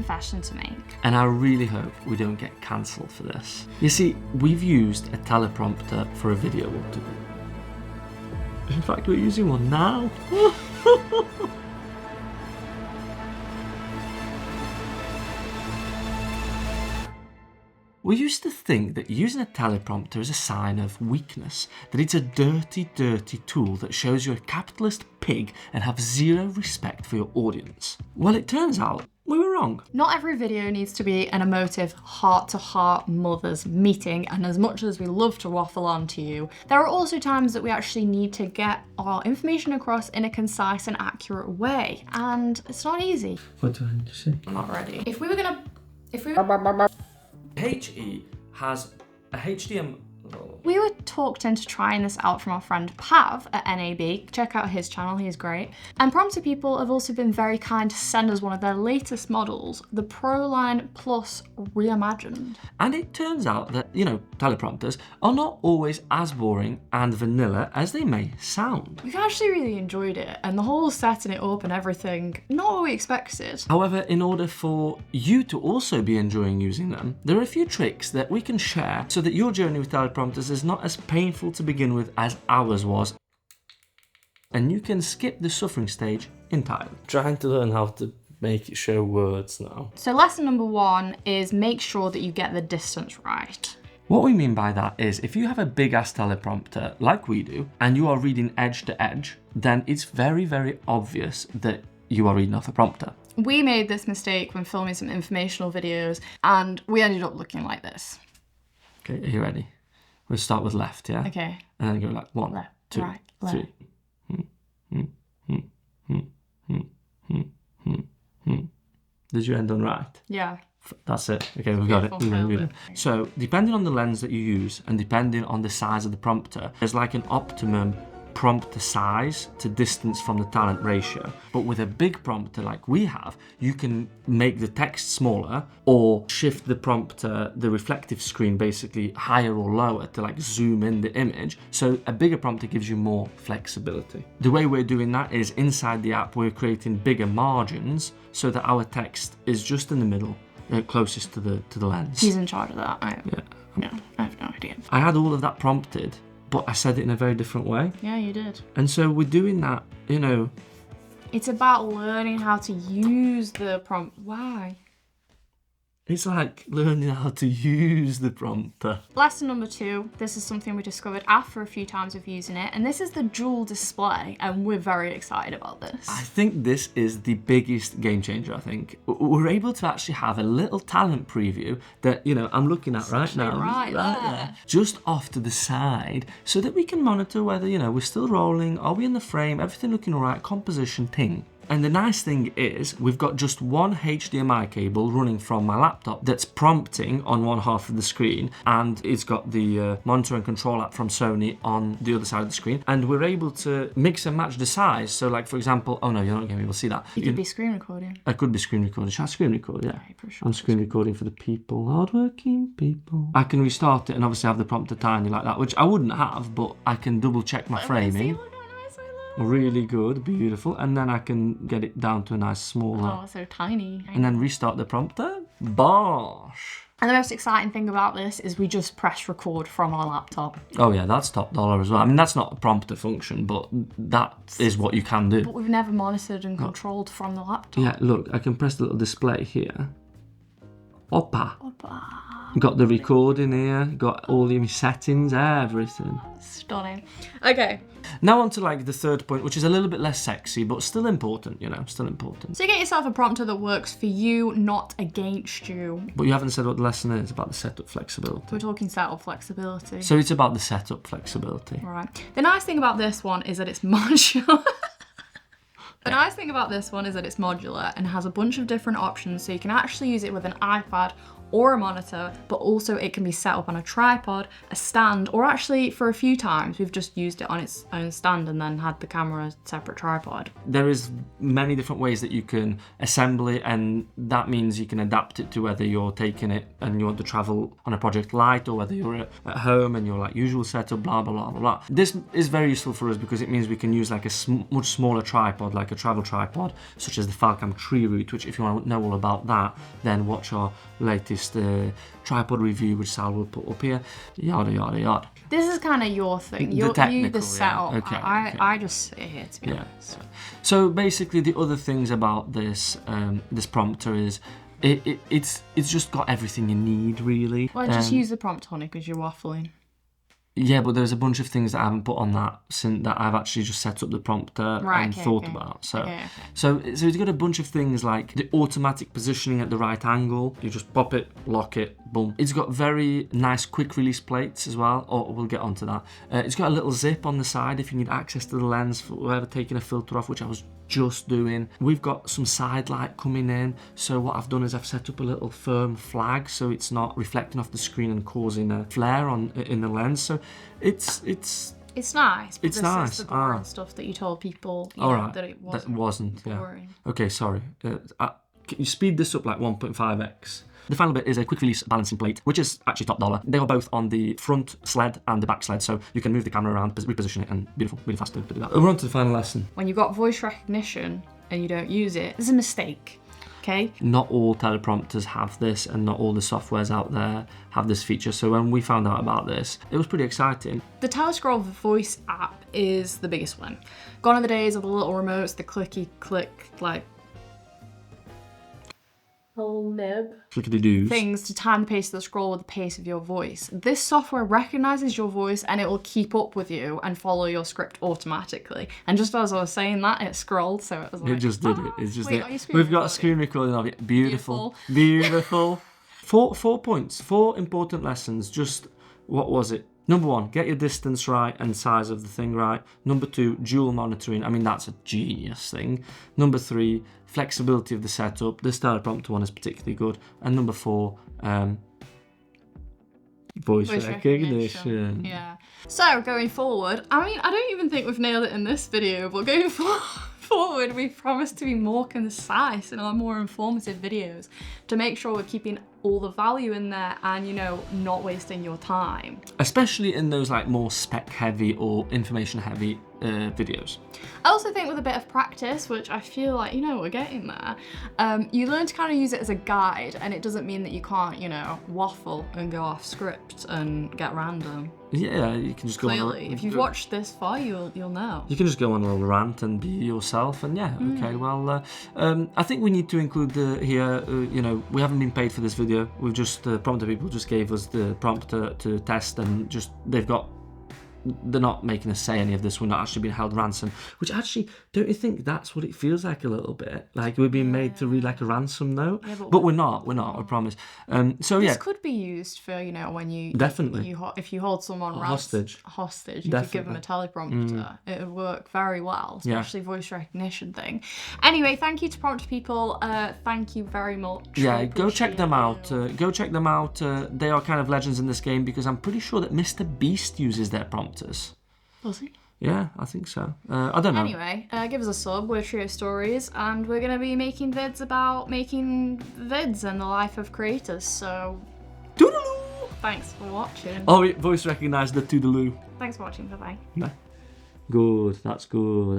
confession to make. And I really hope we don't get cancelled for this. You see, we've used a teleprompter for a video or two. In fact, we're using one now. We used to think that using a teleprompter is a sign of weakness, that it's a dirty, dirty tool that shows you're a capitalist pig and have zero respect for your audience. Well, it turns out we were wrong. Not every video needs to be an emotive, heart-to-heart mothers meeting, and as much as we love to waffle on to you, there are also times that we actually need to get our information across in a concise and accurate way, and it's not easy. What do I need to say? I'm not ready. If we were... HE has a HDMI. We were talked into trying this out from our friend Pav at NAB. Check out his channel, he's great. And Prompter people have also been very kind to send us one of their latest models, the ProLine Plus Reimagined. And it turns out that, teleprompters are not always as boring and vanilla as they may sound. We've actually really enjoyed it, and the whole setting it up and everything, not what we expected. However, in order for you to also be enjoying using them, there are a few tricks that we can share so that your journey with teleprompters is not as painful to begin with as ours was, and you can skip the suffering stage entirely. Trying to learn how to make it show words now. So lesson number 1 is make sure that you get the distance right. What we mean by that is if you have a big ass teleprompter like we do and you are reading edge to edge, then it's very, very obvious that you are reading off a prompter. We made this mistake when filming some informational videos and we ended up looking like this. Okay, are you ready? We'll start with left, yeah? Okay. And then go like 1, left, 2, right, 3. Did you end on right? Yeah. That's it. Okay, we've got it. So, depending on the lens that you use and depending on the size of the prompter, there's like an optimum prompter size to distance from the talent ratio. But with a big prompter like we have, you can make the text smaller or shift the prompter, the reflective screen basically higher or lower to like zoom in the image. So a bigger prompter gives you more flexibility. The way we're doing that is inside the app, we're creating bigger margins so that our text is just in the middle, closest to the lens. He's in charge of that. I have no idea. I had all of that prompted, but I said it in a very different way. Yeah, you did. And so we're doing that, It's about learning how to use the prompt. Why? It's like learning how to use the prompter. Lesson number 2, this is something we discovered after a few times of using it, and this is the dual display, and we're very excited about this. I think this is the biggest game changer, I think. We're able to actually have a little talent preview that, I'm looking at right now. Right there. Just off to the side, so that we can monitor whether, we're still rolling, are we in the frame, everything looking all right, composition, ting. And the nice thing is we've got just one HDMI cable running from my laptop that's prompting on one half of the screen, and it's got the monitor and control app from Sony on the other side of the screen, and we're able to mix and match the size. So like, for example, oh no, you're not going to be able to see that. You could be screen recording. I could be screen recording. Should I screen record? Yeah. Okay, for sure. I'm screen recording for the people, hardworking people. I can restart it and obviously have the prompter tiny like that, which I wouldn't have, but I can double check my framing. Really good, beautiful, and then I can get it down to a nice smaller. Oh, so tiny. And then restart the prompter. Bosh! And the most exciting thing about this is we just press record from our laptop. Oh yeah, that's top dollar as well. I mean, that's not a prompter function, but that is what you can do. But we've never monitored and controlled from the laptop. Yeah, look, I can press the little display here. Oppa! Oppa. Got the recording here, got all your settings, everything. Stunning. Okay. Now on to like the third point, which is a little bit less sexy, but still important, still important. So you get yourself a prompter that works for you, not against you. But you haven't said what the lesson is about the setup flexibility. We're talking setup flexibility. So it's about the setup flexibility. All right. The nice thing about this one is that it's modular. The nice thing about this one is that it's modular and has a bunch of different options, so you can actually use it with an iPad or a monitor, but also it can be set up on a tripod, a stand, or actually for a few times we've just used it on its own stand and then had the camera separate tripod. There is many different ways that you can assemble it, and that means you can adapt it to whether you're taking it and you want to travel on a project light, or whether you're at home and your like usual setup, blah blah blah blah blah. This is very useful for us because it means we can use like a much smaller tripod, like a travel tripod, such as the Falcam Tree Root, which if you want to know all about that, then watch our latest tripod review, which Sal will put up here, yada yada yada. This is kind of your thing. You're the setup. Okay, I just sit here, to be honest. So basically, the other things about this this prompter is it's just got everything you need, really. Well, just use the prompter, honey, because you're waffling. Yeah, but there's a bunch of things that I haven't put on that since that I've actually just set up the prompter and thought about. So it's got a bunch of things like the automatic positioning at the right angle. You just pop it, lock it, boom. It's got very nice quick release plates as well. Oh, we'll get onto that. It's got a little zip on the side if you need access to the lens for whoever taking a filter off, which I was just doing. We've got some side light coming in, so what I've done is I've set up a little firm flag so it's not reflecting off the screen and causing a flare in the lens. So it's nice. But this is the boring stuff that you told people that it wasn't. That wasn't. Boring. Yeah. Okay, sorry. Can you speed this up like 1.5x? The final bit is a quick release balancing plate, which is actually top dollar. They are both on the front sled and the back sled, so you can move the camera around, reposition it, and beautiful, really fast to do that. We're on to the final lesson. When you've got voice recognition and you don't use it, it's a mistake, okay? Not all teleprompters have this, and not all the softwares out there have this feature, so when we found out about this, it was pretty exciting. The Telescroll voice app is the biggest one. Gone are the days of the little remotes, the clicky click, like, whole nib things to time the pace of the scroll with the pace of your voice. This software recognizes your voice and it will keep up with you and follow your script automatically. And just as I was saying that, it scrolled, so it was like, it just did it. It's just wait, we've got a screen recording of it. Beautiful. Four points, 4 important lessons. Just what was it? Number 1, get your distance right and size of the thing right. Number 2, dual monitoring. I mean, that's a genius thing. Number 3, flexibility of the setup. This teleprompter one is particularly good. And number 4, voice recognition. Yeah. So going forward, I mean, I don't even think we've nailed it in this video, but going forward, we promise to be more concise in our more informative videos to make sure we're keeping all the value in there and, you know, not wasting your time. Especially in those like more spec heavy or information heavy videos. I also think with a bit of practice, which I feel like, you know, we're getting there, you learn to kind of use it as a guide, and it doesn't mean that you can't, you know, waffle and go off script and get random. Yeah, you can just go Clearly, if you've watched this far, you'll know. You can just go on a little rant and be yourself, and yeah, okay, well, I think we need to include here, you know, we haven't been paid for this video. We've just, prompter people just gave us the prompter to test, and just, they're not making us say any of this. We're not actually being held ransom, which actually, don't you think that's what it feels like a little bit? Like we're being made to read like a ransom note, but we're not, I promise. This could be used for, you know, when you definitely if you hold someone hostage, you could give them a teleprompter. It would work very well, especially voice recognition thing. Anyway, thank you to prompter people. Thank you very much. Yeah, go check them out. They are kind of legends in this game because I'm pretty sure that Mr. Beast uses their prompters. Was he? Yeah, I think so. I don't know. Anyway, give us a sub. We're Trio Stories, and we're going to be making vids about making vids and the life of creators, so... Toodaloo! Thanks for watching. Oh, it voice recognised the toodaloo. Thanks for watching. Bye-bye. Bye. Good, that's good.